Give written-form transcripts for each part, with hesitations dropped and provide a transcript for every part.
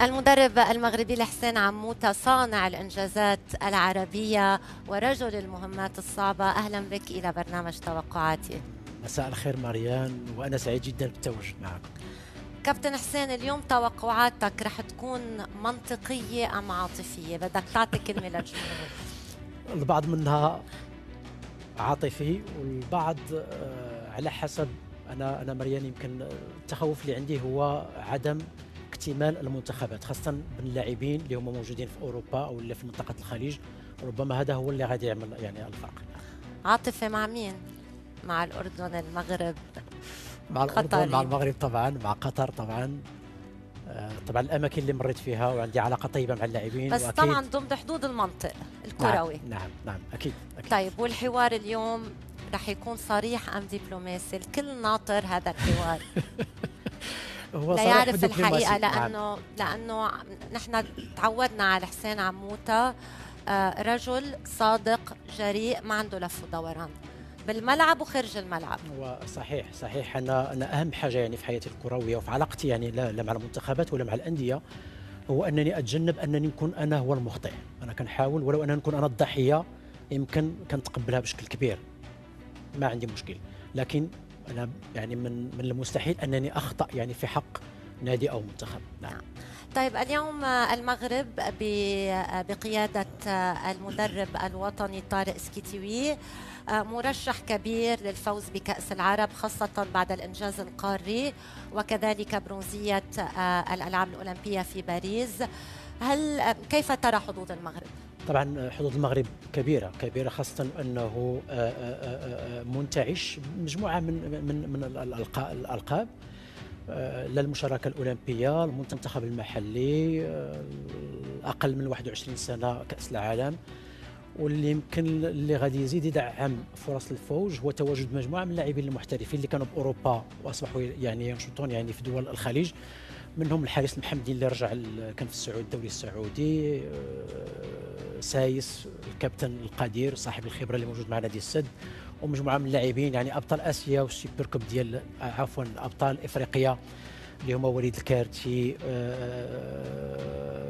المدرب المغربي الحسين عموتة، صانع الإنجازات العربية ورجل المهمات الصعبة، أهلا بك إلى برنامج توقعاتي. مساء الخير مريان، وأنا سعيد جدا بالتواجد معكم. كابتن حسين، اليوم توقعاتك رح تكون منطقية أم عاطفية؟ بدك تعطي كلمة للجمهور. البعض منها عاطفي والبعض على حسب. أنا مريان، يمكن التخوف اللي عندي هو عدم اكتمال المنتخبات، خاصة باللاعبين اللي هم موجودين في أوروبا أو اللي في منطقة الخليج. ربما هذا هو اللي غادي يعمل يعني الفرق. عاطفة مع مين؟ مع الأردن، المغرب، مع الأردن، قطر؟ مع المغرب طبعا، مع قطر طبعا. طبعا الأماكن اللي مريت فيها وعندي علاقة طيبة مع اللاعبين، بس وأكيد طبعا ضمن حدود المنطق الكروي. نعم أكيد. طيب، والحوار اليوم رح يكون صريح أم دبلوماسي؟ الكل ناطر هذا الحوار. هو لا صريح يعرف ودبلوماسي. الحقيقة، لأنه نحن تعودنا على حسين عموتة، رجل صادق جريء ما عنده لف ودوران بالملعب وخارج الملعب. هو صحيح. أنا أهم حاجة يعني في حياتي الكروية وفي علاقتي يعني لا مع المنتخبات ولا مع الأندية، هو أنني أتجنب أنني نكون أنا هو المخطئ. أنا كنحاول ولو أن نكون أنا الضحية، يمكن كنتقبلها بشكل كبير، ما عندي مشكل. لكن أنا يعني من المستحيل أنني أخطأ يعني في حق نادي أو منتخب. نعم. طيب، اليوم المغرب بقيادة المدرب الوطني طارق سكيتيوي مرشح كبير للفوز بكأس العرب، خاصة بعد الإنجاز القاري وكذلك برونزية الألعاب الأولمبية في باريس. كيف ترى حظوظ المغرب؟ طبعا حظوظ المغرب كبيرة، خاصة أنه منتعش مجموعة من الألقاب، للمشاركة الأولمبية، المنتخب المحلي، أقل من 21 سنة كأس العالم. واللي يمكن اللي غادي يزيد يدعم فرص الفوز هو تواجد مجموعة من اللاعبين المحترفين اللي كانوا بأوروبا وأصبحوا يعني ينشطون يعني في دول الخليج. منهم الحارس المحمدي اللي رجع كان في الدوري السعودي، سايس الكابتن القدير صاحب الخبرة اللي موجود مع نادي السد، ومجموعة من اللاعبين يعني أبطال آسيا والسوبر كوب ديال أبطال إفريقيا اللي هما وليد الكارتي،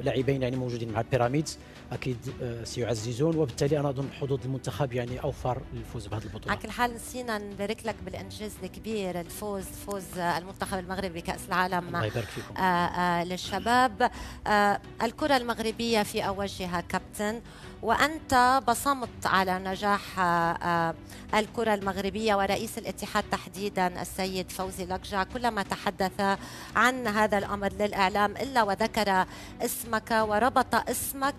لاعبين يعني موجودين مع البيراميدز، اكيد سيعززون. وبالتالي انا اظن حظوظ المنتخب يعني اوفر للفوز بهذه البطوله. على كل حال نسينا نبارك لك بالانجاز الكبير، فوز المنتخب المغربي بكاس العالم. الله يبارك فيكم. للشباب. الكره المغربيه في اوجها كابتن، وأنت بصمت على نجاح الكرة المغربية، ورئيس الاتحاد تحديدا السيد فوزي لقجع كلما تحدث عن هذا الأمر للإعلام إلا وذكر اسمك وربط اسمك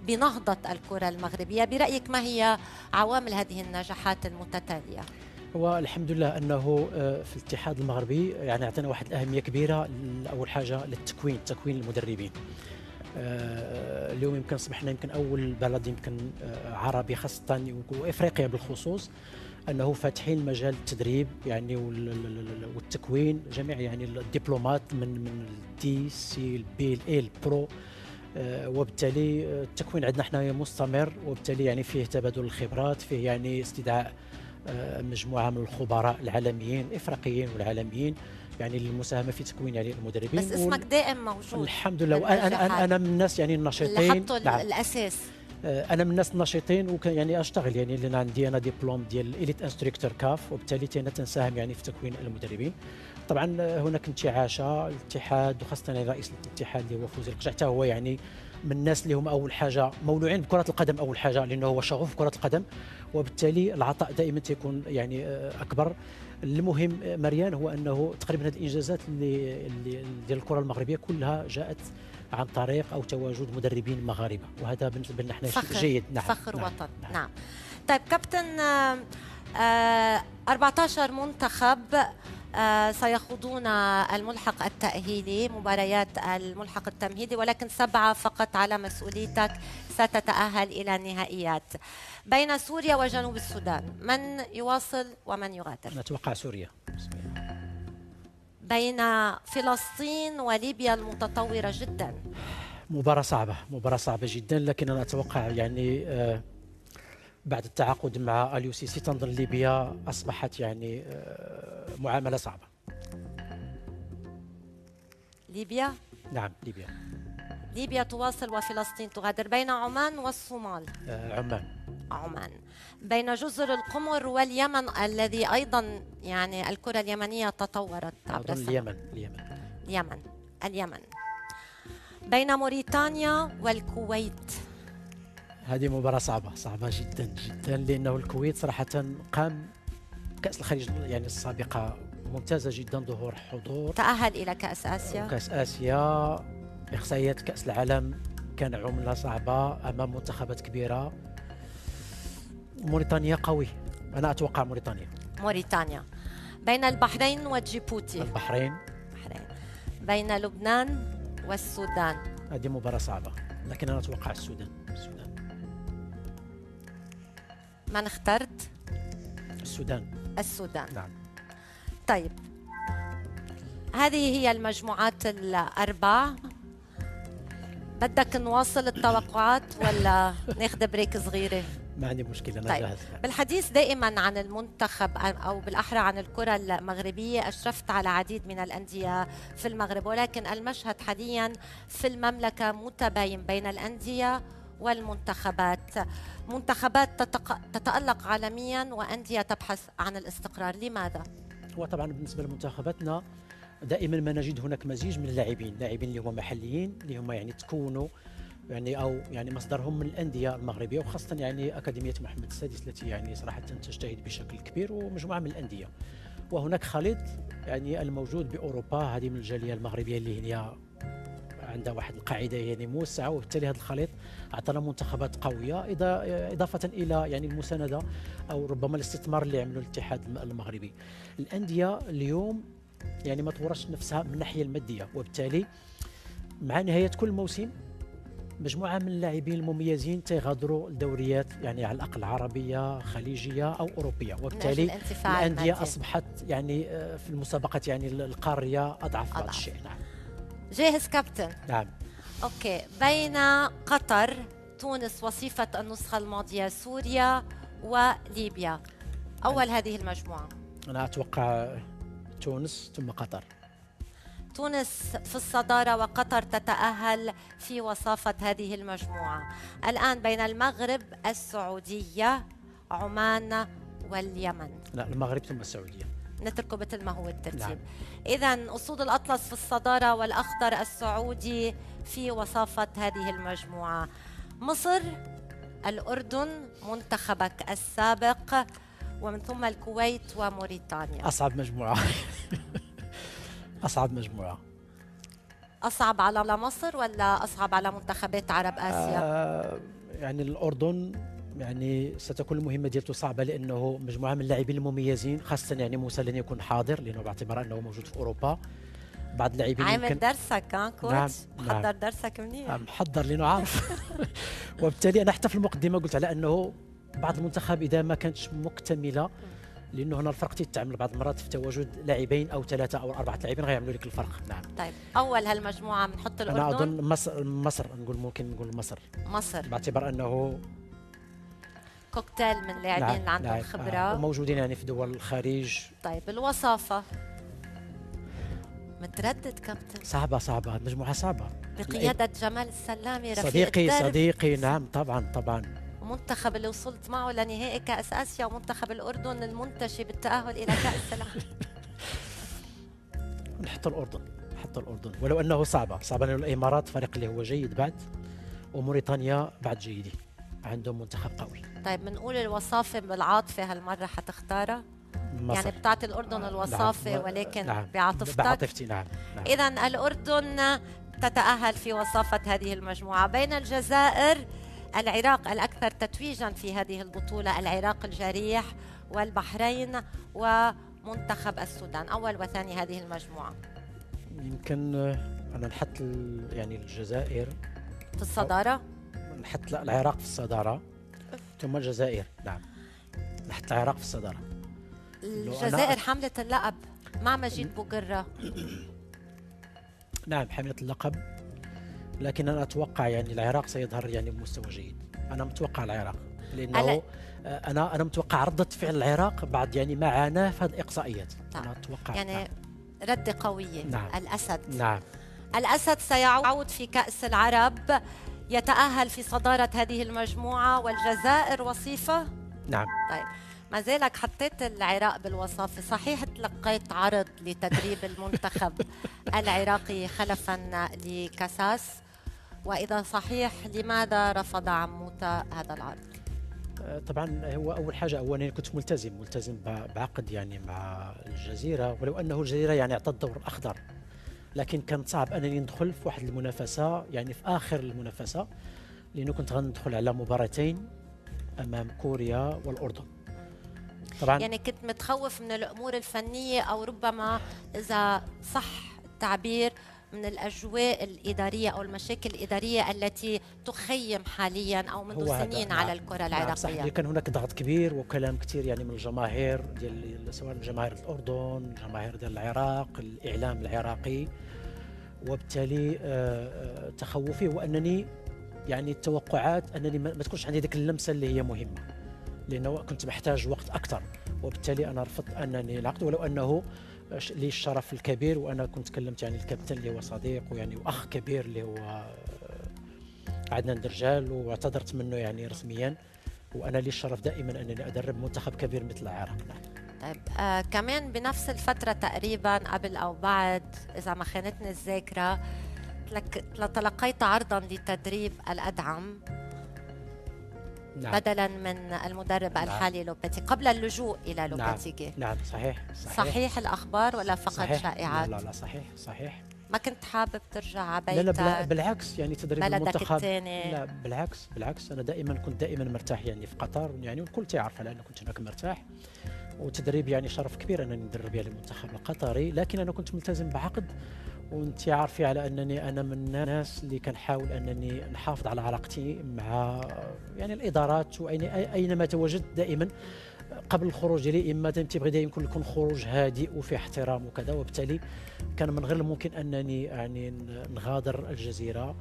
بنهضة الكرة المغربية. برأيك ما هي عوامل هذه النجاحات المتتالية؟ هو الحمد لله أنه في الاتحاد المغربي يعني أعطينا واحد الأهمية كبيرة. أول حاجة تكوين المدربين. اليوم يمكن أصبحنا يمكن أول بلد يمكن عربي خاصة وإفريقيا بالخصوص أنه فاتحين مجال التدريب يعني والتكوين جميع يعني الدبلومات من الدي سي البي الاي البرو. وبالتالي التكوين عندنا احنا مستمر، وبالتالي يعني فيه تبادل الخبرات، فيه يعني استدعاء مجموعة من الخبراء العالميين الإفريقيين والعالميين يعني للمساهمة في تكوين يعني المدربين. بس اسمك دائم موجود الحمد لله. أنا من الناس يعني النشيطين اللي حطوا الأساس. انا من الناس النشيطين وكان يعني اشتغل يعني لان عندي انا دبلوم ديال اليت انستركتور كاف، وبالتالي انا تنساهم يعني في تكوين المدربين. طبعا هناك انتعاشه الاتحاد وخاصه يعني رئيس الاتحاد اللي هو فوزي لقجع، حتى هو يعني من الناس اللي هم اول حاجه مولوعين بكره القدم، اول حاجه لانه هو شغوف بكره القدم، وبالتالي العطاء دائما تكون يعني اكبر. المهم مريان هو انه تقريبا هذه الانجازات اللي ديال الكره المغربيه كلها جاءت عن طريق أو تواجد مدربين مغاربة، وهذا بالنسبة لنا احنا شيء جيد. فخر وطن. نعم. طيب كابتن، 14 منتخب سيخوضون الملحق التأهيلي، مباريات الملحق التمهيدي، ولكن 7 فقط على مسؤوليتك ستتأهل إلى النهائيات. بين سوريا وجنوب السودان من يواصل ومن يغادر؟ نتوقع سوريا. بين فلسطين وليبيا المتطورة جدا. مباراة صعبة جدا، لكن أنا أتوقع يعني بعد التعاقد مع اليو سي سي تنظن ليبيا أصبحت يعني معاملة صعبة. ليبيا؟ نعم ليبيا. ليبيا تواصل وفلسطين تغادر. بين عمان والصومال. عمان. عمان. بين جزر القمر واليمن الذي أيضا يعني الكرة اليمنية تطورت عبر السنة. اليمن. بين موريتانيا والكويت. هذه مباراة صعبة جدا جدا، لأنه الكويت صراحة قام كأس الخليج يعني السابقة ممتازة جدا، ظهور حضور، تأهل إلى كأس آسيا. كأس آسيا، إقصائيات كأس العالم كان عملة صعبة أمام منتخبات كبيرة. موريتانيا قوي، أنا أتوقع موريتانيا. بين البحرين وجيبوتي. البحرين. بين لبنان والسودان. هذه مباراة صعبة، لكن أنا أتوقع السودان. من اخترت؟ السودان. نعم. طيب، هذه هي المجموعات الأربع. بدك نواصل التوقعات ولا ناخذ بريك صغيرة؟ ما عندي مشكلة، أنا طيب. جاهز. بالحديث دائما عن المنتخب أو بالأحرى عن الكرة المغربية، أشرفت على عديد من الأندية في المغرب، ولكن المشهد حاليا في المملكة متباين بين الأندية والمنتخبات. منتخبات تتألق عالميا وأندية تبحث عن الاستقرار. لماذا؟ هو طبعا بالنسبة لمنتخباتنا دائما ما نجد هناك مزيج من اللاعبين اللي هم محليين، اللي هم يعني تكونوا يعني او يعني مصدرهم من الانديه المغربيه، وخاصه يعني اكاديميه محمد السادس التي يعني صراحه تجتهد بشكل كبير، ومجموعه من الانديه. وهناك خليط يعني الموجود باوروبا، هذه من الجاليه المغربيه اللي هي عندها واحد القاعده يعني موسعه، وبالتالي هذا الخليط اعطانا منتخبات قويه، اضافه الى يعني المسانده او ربما الاستثمار اللي عمله الاتحاد المغربي. الانديه اليوم يعني ما طورتش نفسها من الناحيه الماديه، وبالتالي مع نهايه كل موسم مجموعه من اللاعبين المميزين تيغادروا الدوريات يعني على الاقل عربيه خليجيه او اوروبيه، وبالتالي الانديه اصبحت يعني في المسابقات يعني القاريه اضعف بعض الشيء. نعم. جاهز كابتن؟ نعم. اوكي. بين قطر، تونس وصيفه النسخه الماضيه، سوريا وليبيا. اول هذه المجموعه. انا اتوقع تونس ثم قطر. تونس في الصدارة وقطر تتأهل في وصافة هذه المجموعة. الآن بين المغرب، السعودية، عمان واليمن. لا، المغرب ثم السعودية، نتركه مثل ما هو الترتيب. نعم. إذن أسود الأطلس في الصدارة والأخضر السعودي في وصافة هذه المجموعة. مصر، الأردن منتخبك السابق، ومن ثم الكويت وموريتانيا. أصعب مجموعة. أصعب مجموعة. أصعب على مصر ولا أصعب على منتخبات عرب آسيا؟ يعني الأردن يعني ستكون المهمة ديالته صعبة، لأنه مجموعة من اللاعبين المميزين، خاصة يعني موسى لن يكون حاضر لأنه باعتبار أنه موجود في أوروبا. بعض اللاعبين عامل درسك كوتش. نعم. محضر درسك منيح. محضر لأنه عارف. وبالتالي أنا حتى في المقدمة قلت على أنه بعض المنتخب إذا ما كانتش مكتملة، لانه هنا الفرق تتعمل بعض المرات في تواجد لاعبين او 3 أو 4 لاعبين غيعملوا لك الفرق. نعم. طيب، اول هالمجموعه بنحط الاردن. انا اظن مصر ممكن نقول مصر باعتبار انه كوكتيل من لاعبين اللي عندهم خبره وموجودين يعني في دول الخارج. طيب، الوصافه متردد كابتن؟ صعبه، المجموعه صعبه بقياده جمال السلامي رفيق صديقي. نعم طبعا. المنتخب اللي وصلت معه لنهائي كأس آسيا، ومنتخب الأردن المنتشي بالتأهل إلى كأس العالم. نحط الأردن ولو أنه صعبة لأن الإمارات فريق اللي هو جيد بعد، وموريتانيا بعد جيدين، عندهم منتخب قوي. طيب، بنقول الوصافة بالعاطفة هالمرة حتختارها؟ مصر. يعني بتعطي الأردن الوصافة. نعم. ولكن نعم. بعاطفتي. نعم. إذن الأردن تتأهل في وصافة هذه المجموعة. بين الجزائر، العراق الأكثر تتويجا في هذه البطولة، العراق الجريح، والبحرين ومنتخب السودان. أول وثاني هذه المجموعة. يمكن أنا نحط يعني الجزائر في الصدارة. نحط العراق في الصدارة ثم الجزائر. نعم، نحط العراق في الصدارة. الجزائر حاملة اللقب مع مجيد بوقرة. نعم، حاملة اللقب، لكن أنا أتوقع يعني العراق سيظهر يعني بمستوى جيد. أنا متوقع العراق، لأنه أنا متوقع ردة فعل العراق بعد يعني معاناة في هذه الإقصائيات. أنا أتوقع يعني ردة قوية. نعم. الأسد. نعم. الأسد سيعود في كأس العرب، يتأهل في صدارة هذه المجموعة والجزائر وصيفة. نعم. طيب، ما زالك حطيت العراق بالوصافة. صحيح تلقيت عرض لتدريب المنتخب العراقي خلفا لكاساس؟ وإذا صحيح لماذا رفض عموتة هذا العرض؟ طبعا هو اول حاجه اولا كنت ملتزم بعقد يعني مع الجزيره، ولو انه الجزيره يعني اعطى الدور الاخضر، لكن كان صعب انني ندخل في واحد المنافسه يعني في اخر المنافسه، لانه كنت غندخل على مباراتين امام كوريا والاردن. طبعا يعني كنت متخوف من الامور الفنيه، او ربما اذا صح التعبير من الاجواء الاداريه او المشاكل الاداريه التي تخيم حاليا او منذ سنين على الكره العراقيه. صح، كان هناك ضغط كبير وكلام كثير يعني من الجماهير ديال سواء جماهير الاردن، جماهير ديال العراق، الاعلام العراقي، وبالتالي تخوفي هو انني يعني التوقعات انني ما تكونش عندي ذيك اللمسه اللي هي مهمه، لانه كنت محتاج وقت اكثر، وبالتالي انا رفضت انني العقد، ولو انه لي الشرف الكبير، وانا كنت كلمت يعني الكابتن اللي هو صديق ويعني واخ كبير اللي هو عدنان درجال، واعتذرت منه يعني رسميا، وانا لي الشرف دائما انني ادرب منتخب كبير مثل العراق. طيب، كمان بنفس الفتره تقريبا قبل او بعد اذا ما خانتني الذاكره تلقيت عرضا لتدريب الادعم. نعم. بدلا من المدرب نعم. الحالي لوبيتي قبل اللجوء الى لوبيتيجي. نعم صحيح الاخبار ولا فقط صحيح. شائعات؟ لا صحيح. ما كنت حابب ترجع على بيتك؟ لا بالعكس، يعني تدريب المنتخب التاني. لا بالعكس انا كنت دائما مرتاح يعني في قطر، يعني والكل تعرف على انه كنت هناك مرتاح، وتدريب يعني شرف كبير انني ندرب يعني المنتخب القطري، لكن انا كنت ملتزم بعقد، وانت عارفي على انني انا من الناس اللي كنحاول انني نحافظ على علاقتي مع يعني الادارات، واينما تواجدت دائما قبل الخروج ديالي اما تيبغي دائما يكون خروج هادئ وفيه احترام وكذا، وبالتالي كان من غير الممكن انني يعني نغادر الجزيره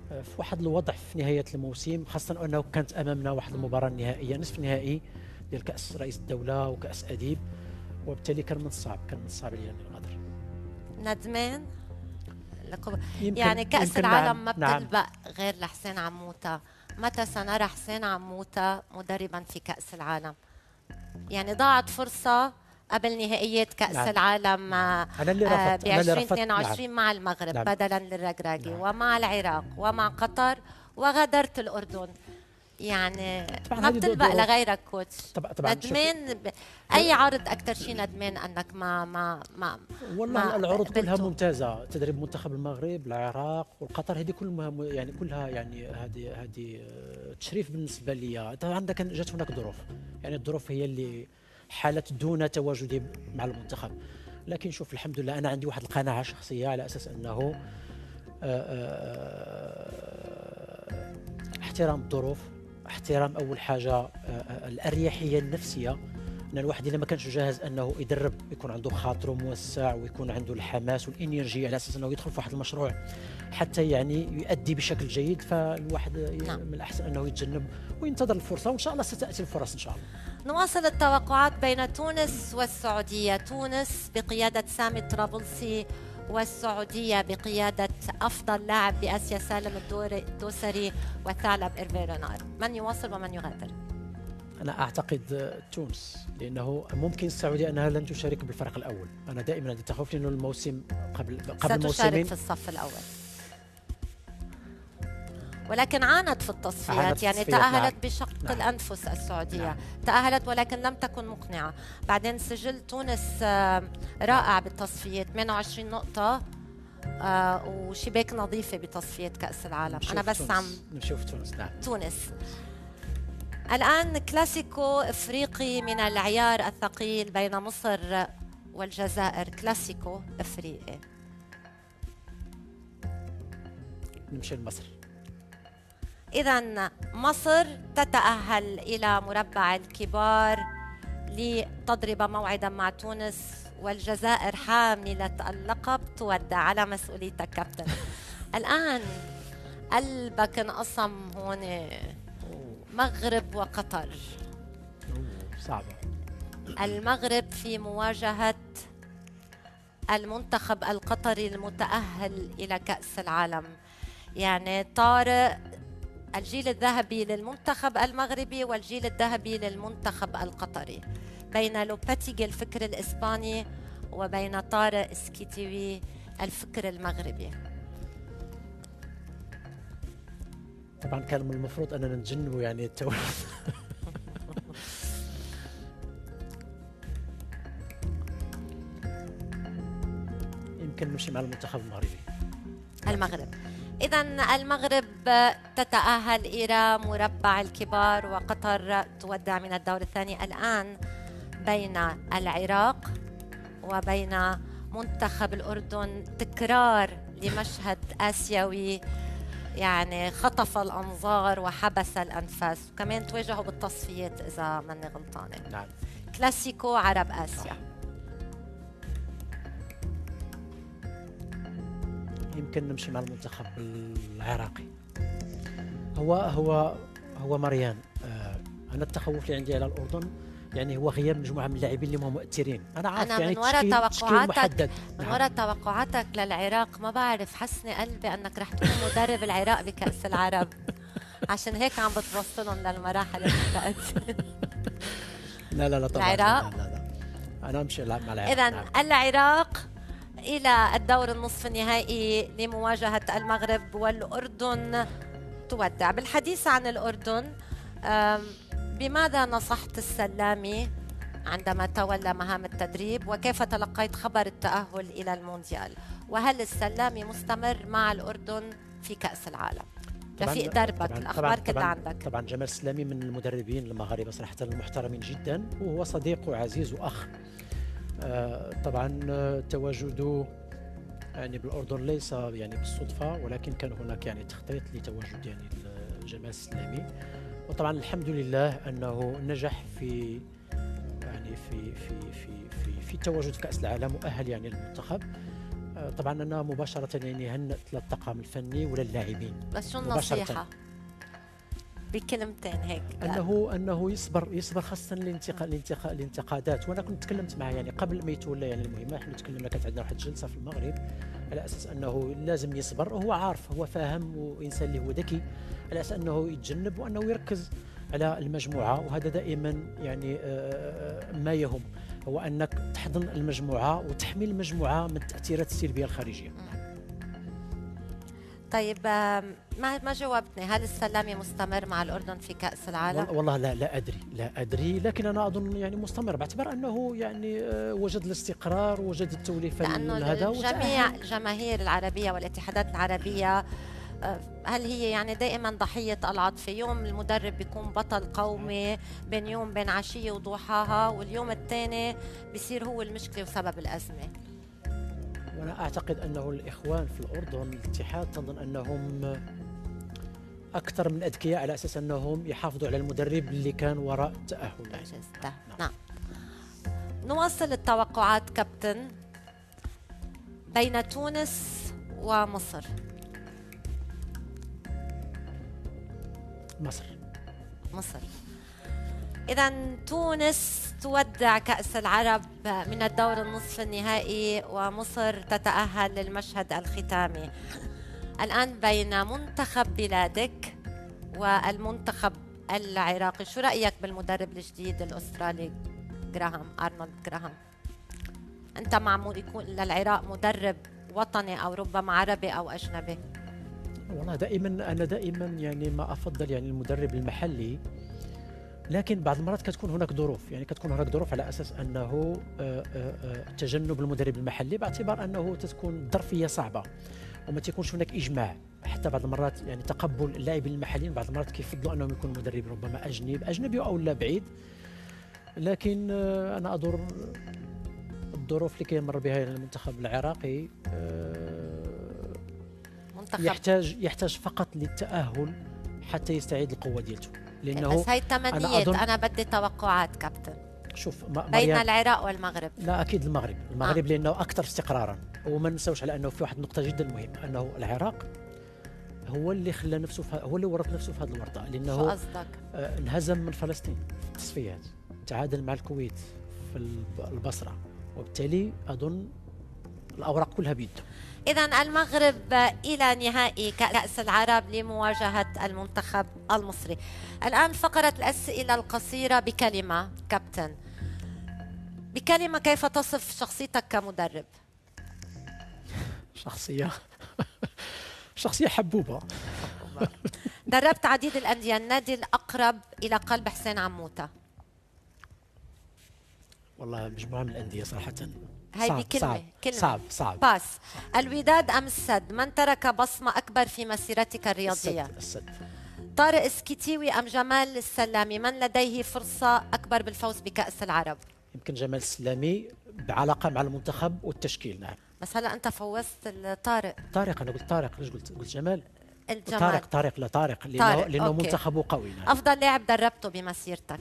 في واحد الوضع في نهايه الموسم، خاصه انه كانت امامنا واحد المباراه النهائيه نصف نهائي ديال كاس رئيس الدوله وكاس اديب، وبالتالي كان من الصعب عليا اني نغادر. ندمان؟ يعني كأس العالم ما بتلبق غير لحسين عموتة. متى سنرى حسين عموتة مدربا في كأس العالم؟ يعني ضاعت فرصة قبل نهائيات كأس العالم ب 2022 مع المغرب بدلا للركراكي ومع العراق ومع قطر، وغادرت الأردن. يعني ما بتلبق لغيرك كوتش. طبعا ندمان اي عرض اكثر شيء ندمان انك ما والله العروض كلها ممتازه، تدريب منتخب المغرب، العراق والقطر، هذه كلها يعني هذه تشريف بالنسبه لي. طبعا جات هناك ظروف، يعني الظروف هي اللي حالت دون تواجدي مع المنتخب، لكن شوف الحمد لله انا عندي واحد القناعه شخصيه على اساس انه احترام الظروف، احترام اول حاجه الاريحيه النفسيه، ان الواحد اذا ما كانش جاهز انه يدرب يكون عنده خاطره موسع ويكون عنده الحماس والانرجي على اساس انه يدخل في واحد المشروع حتى يعني يؤدي بشكل جيد، فالواحد من الاحسن انه يتجنب وينتظر الفرصه، وان شاء الله ستاتي الفرص ان شاء الله. نواصل التوقعات بين تونس والسعوديه. تونس بقياده سامي الطرابلسي، والسعودية بقيادة أفضل لاعب بآسيا سالم الدوسري وثعلب إيرفي رينار. من يواصل ومن يغادر؟ أنا أعتقد تونس، لأنه ممكن السعودية أنها لن تشارك بالفريق الأول. أنا دائما عندي تخوف لأنه الموسم قبل موسمين ستشارك في الصف الأول، ولكن عانت في التصفيات، يعني تأهلت بشق الأنفس السعودية. تأهلت ولكن لم تكن مقنعة. بعدين سجل تونس رائع بالتصفيات، 28 نقطة وشباك نظيفة بتصفيات كأس العالم. أنا بس عم نشوف تونس. تونس الآن كلاسيكو إفريقي من العيار الثقيل بين مصر والجزائر، كلاسيكو إفريقي. نمشي لمصر. إذن مصر تتأهل إلى مربع الكبار لتضرب موعدا مع تونس، والجزائر حاملة اللقب تودع على مسؤوليتك كابتن. الآن قلبك انقسم هون، مغرب وقطر. صعبة. المغرب في مواجهة المنتخب القطري المتأهل إلى كأس العالم؟ يعني طارق، الجيل الذهبي للمنتخب المغربي والجيل الذهبي للمنتخب القطري، بين لوباتيجي الفكر الإسباني وبين طارق سكيتيوي الفكر المغربي. طبعا كان من المفروض أننا نتجنبوا يعني التورط. يمكن نمشي مع المنتخب المغربي. المغرب. إذا المغرب تتأهل إلى مربع الكبار، وقطر تودع من الدور الثاني. الآن بين العراق وبين منتخب الأردن، تكرار لمشهد آسيوي يعني خطف الأنظار وحبس الأنفاس، وكمان تواجهوا بالتصفيات إذا ماني غلطانة. نعم. كلاسيكو عرب آسيا. يمكن نمشي مع المنتخب العراقي. هو مريان، أنا التخوف اللي عندي على الأردن يعني هو غياب مجموعة من اللاعبين اللي هم مؤثرين. أنا عارف يعني من وراء توقعاتك نعم. من وراء توقعاتك للعراق، ما بعرف، حسني قلبي أنك رح تكون مدرب العراق بكأس العرب، عشان هيك عم بتوصلهم للمراحل المتقدمة. لا طبعا. العراق. لا. أنا أمشي مع العراق. إذا نعم. العراق إلى الدور النصف النهائي لمواجهة المغرب، والأردن تودع. بالحديث عن الأردن، بماذا نصحت السلامي عندما تولى مهام التدريب، وكيف تلقيت خبر التأهل إلى المونديال؟ وهل السلامي مستمر مع الأردن في كأس العالم؟ رفيق دربك، الأخبار كلها عندك. طبعا جمال السلامي من المدربين المغاربة صراحة المحترمين جدا، وهو صديق وعزيز وأخ. طبعا تواجده يعني بالأردن ليس يعني بالصدفة، ولكن كان هناك يعني تخطيط لتواجد يعني جمال السلامي. وطبعا الحمد لله أنه نجح في يعني في التواجد في كأس العالم، مؤهل يعني المنتخب. طبعا أنا مباشرة يعني هنأت للطاقم الفني ولا اللاعبين. بس شو النصيحة بكلمتين هيك؟ انه يصبر خاصه الانتقادات. وانا كنت تكلمت معه يعني قبل ما يتولى يعني المهمه، احنا تكلمنا، كانت عندنا واحد الجلسه في المغرب على اساس انه لازم يصبر، وهو عارف، هو فاهم، وانسان اللي هو ذكي، على اساس انه يتجنب وانه يركز على المجموعه. وهذا دائما يعني ما يهم، هو انك تحضن المجموعه وتحمي المجموعه من التاثيرات السلبيه الخارجيه. طيب ما جاوبتني، هل السلامي مستمر مع الأردن في كأس العالم؟ والله لا أدري، لكن أنا أظن يعني مستمر، باعتبار أنه يعني وجد الاستقرار، وجد التوليفة، لأنه جميع الجماهير العربية والاتحادات العربية هل هي يعني دائما ضحية العاطفة؟ يوم المدرب بيكون بطل قومي، بين عشية وضحاها، واليوم الثاني بيصير هو المشكلة وسبب الأزمة. وأنا أعتقد أنه الإخوان في الأردن، الاتحاد، تظن أنهم أكثر من أذكياء، على أساس أنهم يحافظوا على المدرب اللي كان وراء التأهل. نعم. نواصل التوقعات كابتن. بين تونس ومصر. مصر. إذا تونس تودع كأس العرب من الدور النصف النهائي، ومصر تتأهل للمشهد الختامي. الآن بين منتخب بلادك والمنتخب العراقي، شو رأيك بالمدرب الجديد الأسترالي أرنولد جراهام؟ أنت معمول يكون للعراق مدرب وطني أو ربما عربي أو أجنبي؟ والله أنا دائما يعني ما أفضل يعني المدرب المحلي، لكن بعض المرات كتكون هناك ظروف على أساس أنه تجنب المدرب المحلي، باعتبار أنه تكون الظرفية صعبة وما تكونش هناك إجماع. حتى بعض المرات يعني تقبل اللاعبين المحليين بعض المرات كيفضلوا أنهم يكونوا مدرب ربما أجنبي أو لا بعيد. لكن أنا أدور الظروف اللي كيمر بها المنتخب العراقي يحتاج فقط للتأهل حتى يستعيد القوة ديالته، لأنه بس هاي التمنيات. أنا بدي توقعات كابتن. شوف بين العراق والمغرب. لا أكيد المغرب لأنه أكثر استقرارا. وما ننساوش على أنه في واحد النقطة جدا مهمة، أنه العراق هو اللي خلى نفسه هو اللي ورط نفسه في هذه الورطة، لأنه شو قصدك؟ انهزم من فلسطين في التصفيات، تعادل مع الكويت في البصرة، وبالتالي أظن الاوراق كلها بيده. إذا المغرب إلى نهائي كأس العرب لمواجهة المنتخب المصري. الآن فقرة الأسئلة القصيرة بكلمة كابتن، بكلمة كيف تصف شخصيتك كمدرب؟ شخصية حبوبة. دربت عديد الأندية، النادي الأقرب إلى قلب حسين عموتة؟ والله مجموعة من الأندية صراحة. هاي بكلمة صعب. باس. الوداد أم السد؟ من ترك بصمة أكبر في مسيرتك الرياضية؟ السد. طارق اسكتيوي أم جمال السلامي؟ من لديه فرصة أكبر بالفوز بكأس العرب؟ يمكن جمال السلامي بعلاقة مع المنتخب والتشكيل. نعم. بس هلا أنت فوزت طارق. أنا قلت طارق، ليش قلت جمال؟ الجمال. طارق لأنه منتخبه قوي. نعم. أفضل لاعب دربته بمسيرتك؟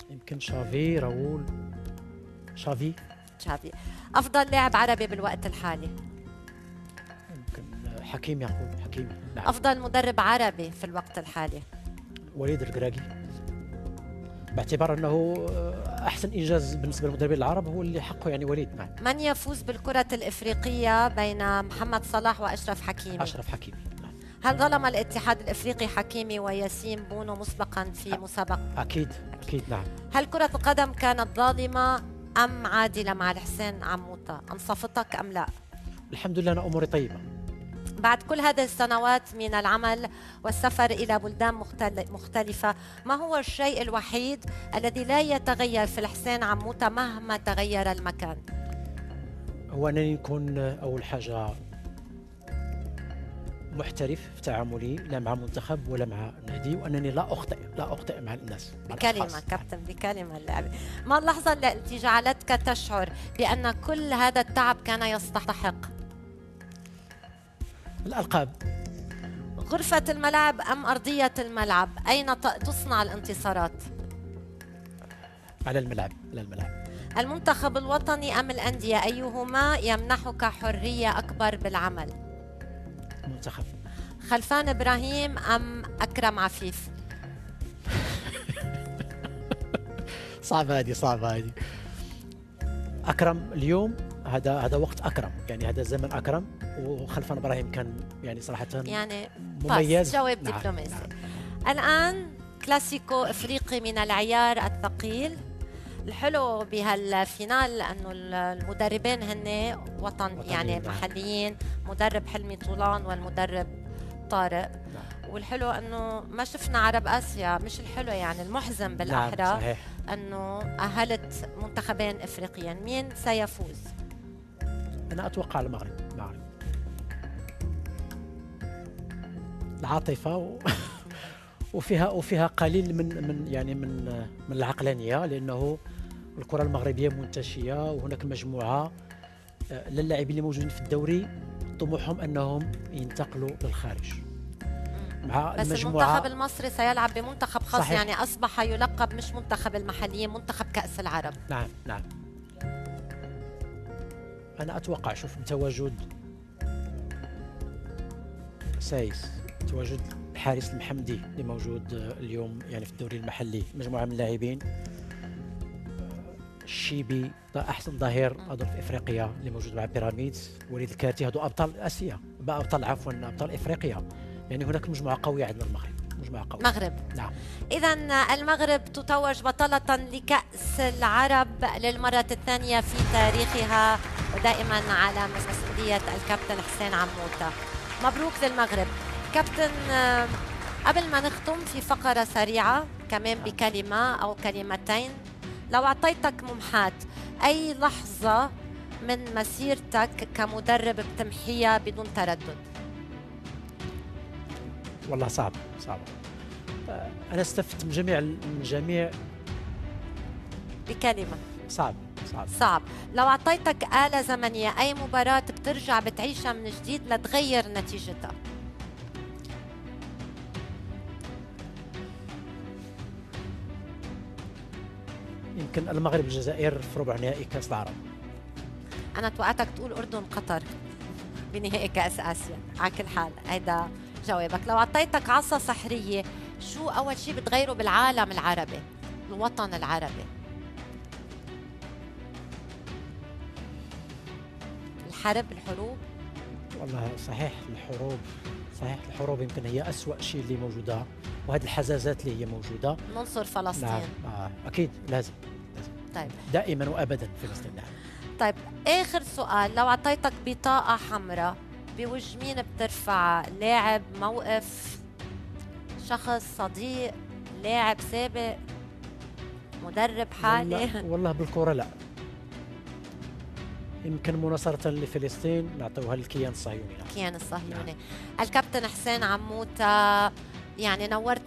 يمكن شافي، راؤول، شافي. أفضل لاعب عربي بالوقت الحالي؟ يمكن حكيمي. نعم. أفضل مدرب عربي في الوقت الحالي؟ وليد القراقي، باعتبار أنه أحسن إنجاز بالنسبة للمدربين العرب هو اللي حقه يعني وليد. نعم. من يفوز بالكرة الإفريقية بين محمد صلاح وأشرف حكيمي؟ نعم. هل ظلم الاتحاد الإفريقي حكيمي وياسين بونو مسبقا في مسابقة؟ أكيد نعم. هل كرة القدم كانت ظالمة أم عادلة مع الحسين عموتة؟ أنصفتك أم لا؟ الحمد لله أنا أموري طيبة. بعد كل هذه السنوات من العمل والسفر إلى بلدان مختلفة، ما هو الشيء الوحيد الذي لا يتغير في الحسين عموتة مهما تغير المكان؟ هو أنني نكون أول حاجة محترف في تعاملي، لا مع منتخب ولا مع نادي، وأنني لا أخطئ مع الناس. بكلمة كابتن، بكلمة اللعبة، ما اللحظة التي جعلتك تشعر بأن كل هذا التعب كان يستحق؟ الألقاب. غرفة الملعب أم أرضية الملعب؟ أين تصنع الانتصارات؟ على الملعب. المنتخب الوطني أم الأندية؟ أيهما يمنحك حرية أكبر بالعمل؟ المنتخب. خلفان إبراهيم أم أكرم عفيف؟ صعبة هذه. أكرم اليوم هذا وقت أكرم، يعني هذا زمن أكرم، وخلفان إبراهيم كان يعني صراحة يعني مميز. جواب دبلوماسي. الآن كلاسيكو إفريقي من العيار الثقيل. الحلو بهالفينال أنه المدربين هن وطن يعني محليين، مدرب حلمي طولان والمدرب طارق. والحلو أنه ما شفنا عرب آسيا، مش الحلو يعني المحزن بالأحرى أنه أهلت منتخبين إفريقيين. مين سيفوز؟ أنا أتوقع المغرب. العاطفة وفيها قليل من العقلانية، لأنه الكرة المغربية منتشية، وهناك مجموعة للاعبين اللي موجودين في الدوري طموحهم أنهم ينتقلوا للخارج. مع بس المنتخب المصري سيلعب بمنتخب خاص. صحيح. يعني أصبح يلقب مش منتخب المحليين، منتخب كأس العرب. نعم. أنا أتوقع شوف بتواجد سايس، تواجد الحارس المحمدي اللي موجود اليوم يعني في الدوري المحلي، مجموعة من اللاعبين، الشيبي أحسن ظهير أظن في إفريقيا اللي موجود مع بيراميدز، وليد الكاتي، هذو أبطال آسيا، أبطال إفريقيا. يعني هناك مجموعة قوية عندنا المغرب. نعم. إذا المغرب تتوج بطلة لكأس العرب للمرة الثانية في تاريخها، ودائما على مسؤولية الكابتن حسين عموتة. مبروك للمغرب. كابتن، قبل ما نختم في فقرة سريعة كمان بكلمة أو كلمتين، لو أعطيتك ممحات أي لحظة من مسيرتك كمدرب بتمحيها بدون تردد؟ والله صعب. أنا استفدت من جميع بكلمة. صعب. لو أعطيتك آلة زمنية أي مباراة بترجع بتعيشها من جديد لتغير نتيجتها؟ يمكن المغرب الجزائر في ربع نهائي كأس العرب. أنا توقعتك تقول أردن قطر بنهائي كأس آسيا. على كل حال هيدا جوابك. لو أعطيتك عصا سحرية شو أول شيء بتغيره بالعالم العربي، الوطن العربي؟ الحرب الحروب؟ والله صحيح الحروب يمكن هي أسوأ شيء اللي موجودة، وهذه الحزازات اللي هي موجودة. ننصر فلسطين. نعم أكيد لازم طيب دائما وأبدا فلسطين. نعم. طيب آخر سؤال، لو أعطيتك بطاقة حمراء بوجه مين بترفع؟ لاعب، موقف، شخص، صديق، لاعب سابق، مدرب حالي؟ والله بالكرة لا، يمكن مناصرة لفلسطين نعطوها للكيان الصهيوني. الكيان الصهيوني. الكابتن حسين عموتة، يعني نورت